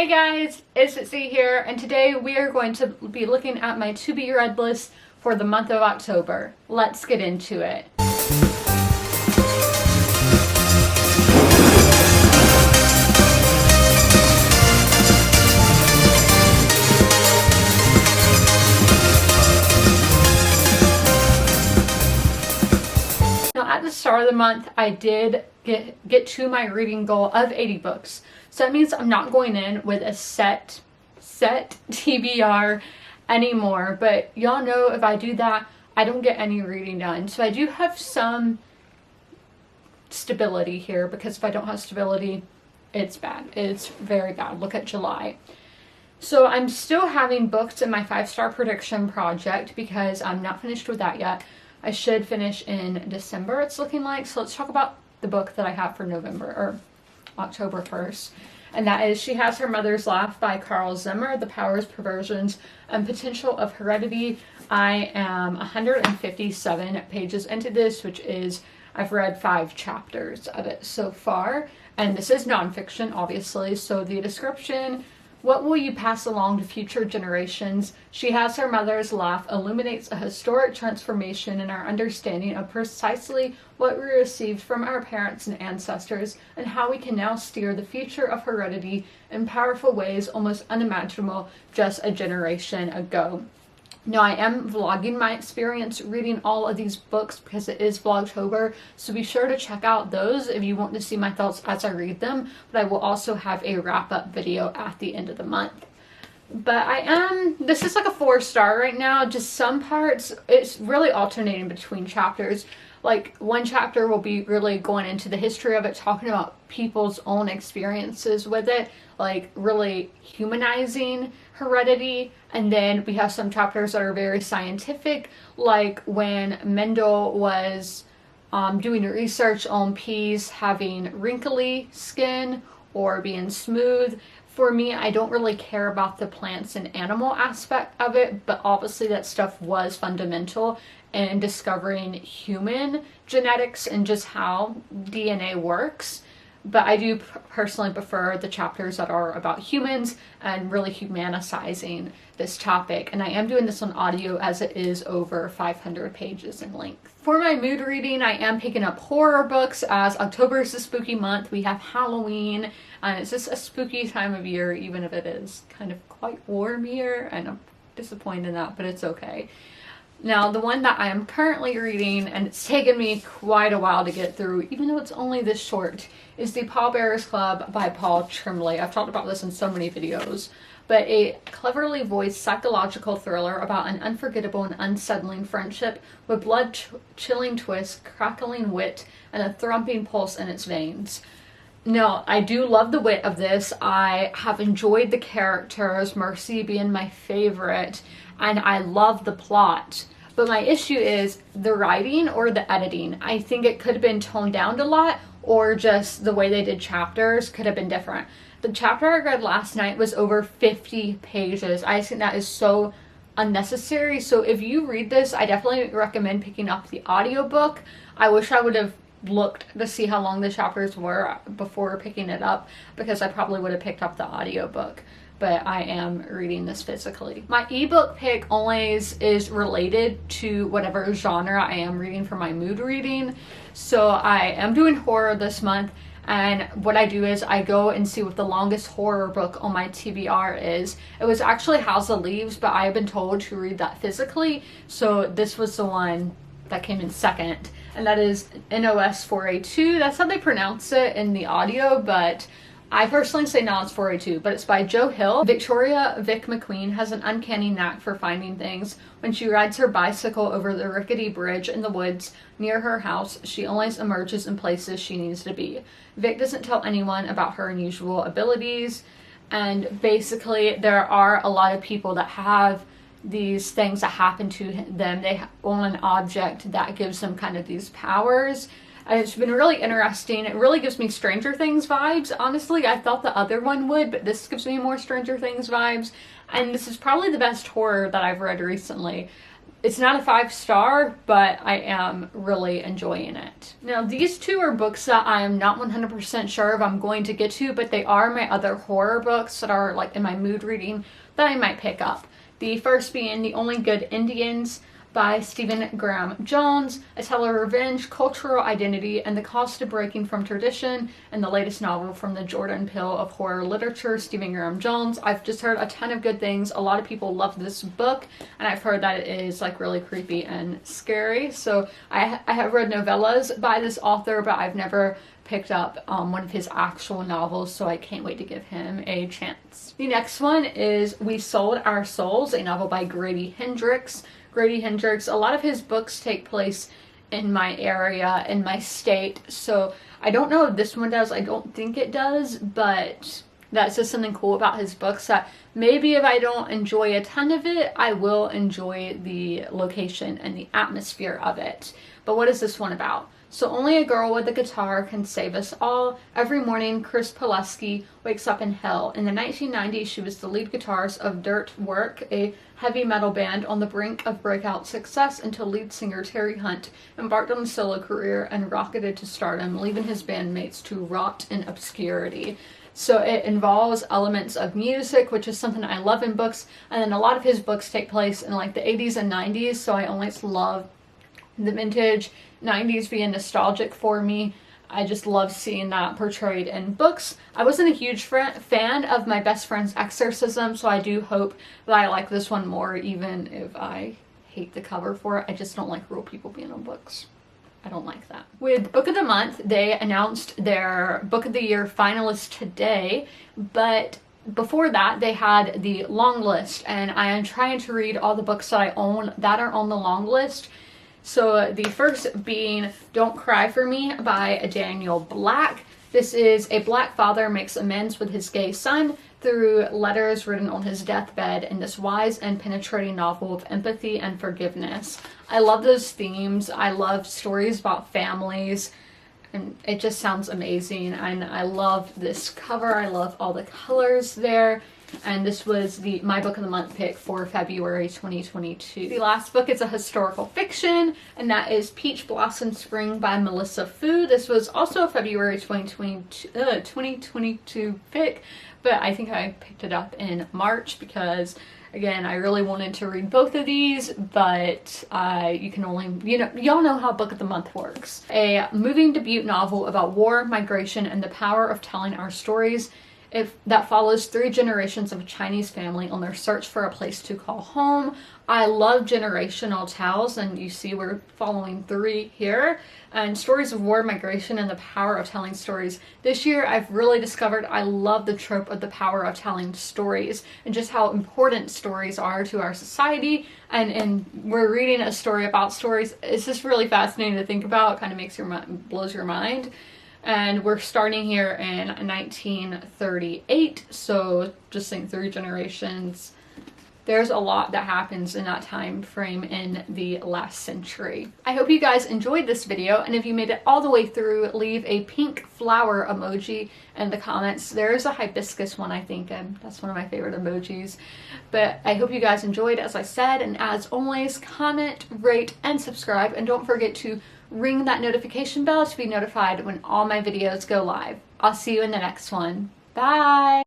Hey guys, it's Izzy here, and today we are going to be looking at my to be read list for the month of October. Let's get into it. Now at the start of the month, I did get to my reading goal of 80 books. So that means I'm not going in with a set TBR anymore. But y'all know if I do that, I don't get any reading done. So I do have some stability here, because if I don't have stability, it's bad. It's very bad. Look at July. So I'm still having books in my 5-star prediction project because I'm not finished with that yet. I should finish in December, it's looking like. So let's talk about the book that I have for November, or October 1st. And that is She Has Her Mother's Laugh by Carl Zimmer, The Powers, Perversions, and Potential of Heredity. I am 157 pages into this, which is, I've read 5 chapters of it so far. And this is nonfiction, obviously. So the description: what will you pass along to future generations? She Has Her Mother's Laugh illuminates a historic transformation in our understanding of precisely what we received from our parents and ancestors, and how we can now steer the future of heredity in powerful ways almost unimaginable just a generation ago. Now, I am vlogging my experience reading all of these books because it is Vlogtober, so be sure to check out those if you want to see my thoughts as I read them, but I will also have a wrap-up video at the end of the month. But this is like a 4-star right now. Just some parts, it's really alternating between chapters. Like, one chapter will be really going into the history of it, talking about people's own experiences with it, like really humanizing heredity. And then we have some chapters that are very scientific, like when Mendel was doing research on peas having wrinkly skin or being smooth. For me, I don't really care about the plants and animal aspect of it, but obviously that stuff was fundamental in discovering human genetics and just how DNA works. But I do personally prefer the chapters that are about humans and really humanicizing this topic. And I am doing this on audio as it is over 500 pages in length. For my mood reading, I am picking up horror books, as October is a spooky month. We have Halloween, and it's just a spooky time of year, even if it is kind of quite warm here. And I'm disappointed in that, but it's okay. Now, the one that I am currently reading, and it's taken me quite a while to get through, even though it's only this short, is The Pallbearers Club by Paul Trimley. I've talked about this in so many videos, but a cleverly voiced psychological thriller about an unforgettable and unsettling friendship with blood-chilling twists, crackling wit, and a throbbing pulse in its veins. Now, I do love the wit of this. I have enjoyed the characters, Mercy being my favorite, and I love the plot. But my issue is the writing or the editing. I think it could have been toned down a lot, or just the way they did chapters could have been different. The chapter I read last night was over 50 pages. I think that is so unnecessary. So if you read this, I definitely recommend picking up the audiobook. I wish I would have looked to see how long the chapters were before picking it up, because I probably would have picked up the audiobook. But I am reading this physically. My ebook pick always is related to whatever genre I am reading for my mood reading. So I am doing horror this month, and what I do is I go and see what the longest horror book on my TBR is. It was actually House of Leaves, but I have been told to read that physically, so this was the one that came in second, and that is NOS 4A2. That's how they pronounce it in the audio, but I personally say no, it's 4A2, but it's by Joe Hill. Victoria Vic McQueen has an uncanny knack for finding things. When she rides her bicycle over the rickety bridge in the woods near her house, she always emerges in places she needs to be. Vic doesn't tell anyone about her unusual abilities, and basically there are a lot of people that have these things that happen to them. They own an object that gives them kind of these powers. It's been really interesting. It really gives me Stranger Things vibes. Honestly, I thought the other one would, but this gives me more Stranger Things vibes. And this is probably the best horror that I've read recently. It's not a 5-star, but I am really enjoying it. Now, these two are books that I am not 100% sure if I'm going to get to, but they are my other horror books that are like in my mood reading that I might pick up. The first being The Only Good Indians by Stephen Graham Jones, a tale of revenge, cultural identity, and the cost of breaking from tradition, and the latest novel from the Jordan Peele of horror literature, Stephen Graham Jones. I've just heard a ton of good things. A lot of people love this book, and I've heard that it is like really creepy and scary. So I have read novellas by this author, but I've never picked up one of his actual novels, so I can't wait to give him a chance. The next one is We Sold Our Souls, a novel by Grady Hendrix. Grady Hendrix, a lot of his books take place in my area, in my state, so I don't know if this one does. I don't think it does, but that's just something cool about his books, that maybe if I don't enjoy a ton of it, I will enjoy the location and the atmosphere of it. But what is this one about? So only a girl with a guitar can save us all. Every morning, Chris Pileski wakes up in hell. In the 1990s, she was the lead guitarist of Dirt Work, a heavy metal band on the brink of breakout success, until lead singer Terry Hunt embarked on a solo career and rocketed to stardom, leaving his bandmates to rot in obscurity. So it involves elements of music, which is something I love in books, and then a lot of his books take place in like the 80s and 90s, so I always love the vintage 90s being nostalgic for me. I just love seeing that portrayed in books. I wasn't a huge fan of My Best Friend's Exorcism, so I do hope that I like this one more, even if I hate the cover for it. I just don't like real people being on books. I don't like that. With Book of the Month, they announced their Book of the Year finalists today, but before that, they had the long list, and I am trying to read all the books that I own that are on the long list. So the first being Don't Cry For Me by Daniel Black. This is a black father makes amends with his gay son through letters written on his deathbed in this wise and penetrating novel of empathy and forgiveness. I love those themes. I love stories about families, and it just sounds amazing. And I love this cover. I love all the colors there. And this was my book of the month pick for February 2022. The last book is a historical fiction, and that is Peach Blossom Spring by Melissa Fu. This was also a February 2022 pick, but I think I picked it up in March because, again, I really wanted to read both of these, but you can only, y'all know how Book of the Month works. A moving debut novel about war, migration, and the power of telling our stories. That follows 3 generations of a Chinese family on their search for a place to call home. I love generational tales, and you see we're following 3 here. And stories of war, migration, and the power of telling stories. This year, I've really discovered I love the trope of the power of telling stories and just how important stories are to our society. And we're reading a story about stories. It's just really fascinating to think about. It kind of blows your mind. And we're starting here in 1938, so just think 3 generations. There's a lot that happens in that time frame in the last century. I hope you guys enjoyed this video, and if you made it all the way through, leave a pink flower emoji in the comments. There's a hibiscus one, I think, and that's one of my favorite emojis. But I hope you guys enjoyed, as I said, and as always, comment, rate, and subscribe, and don't forget to ring that notification bell to be notified when all my videos go live. I'll see you in the next one. Bye!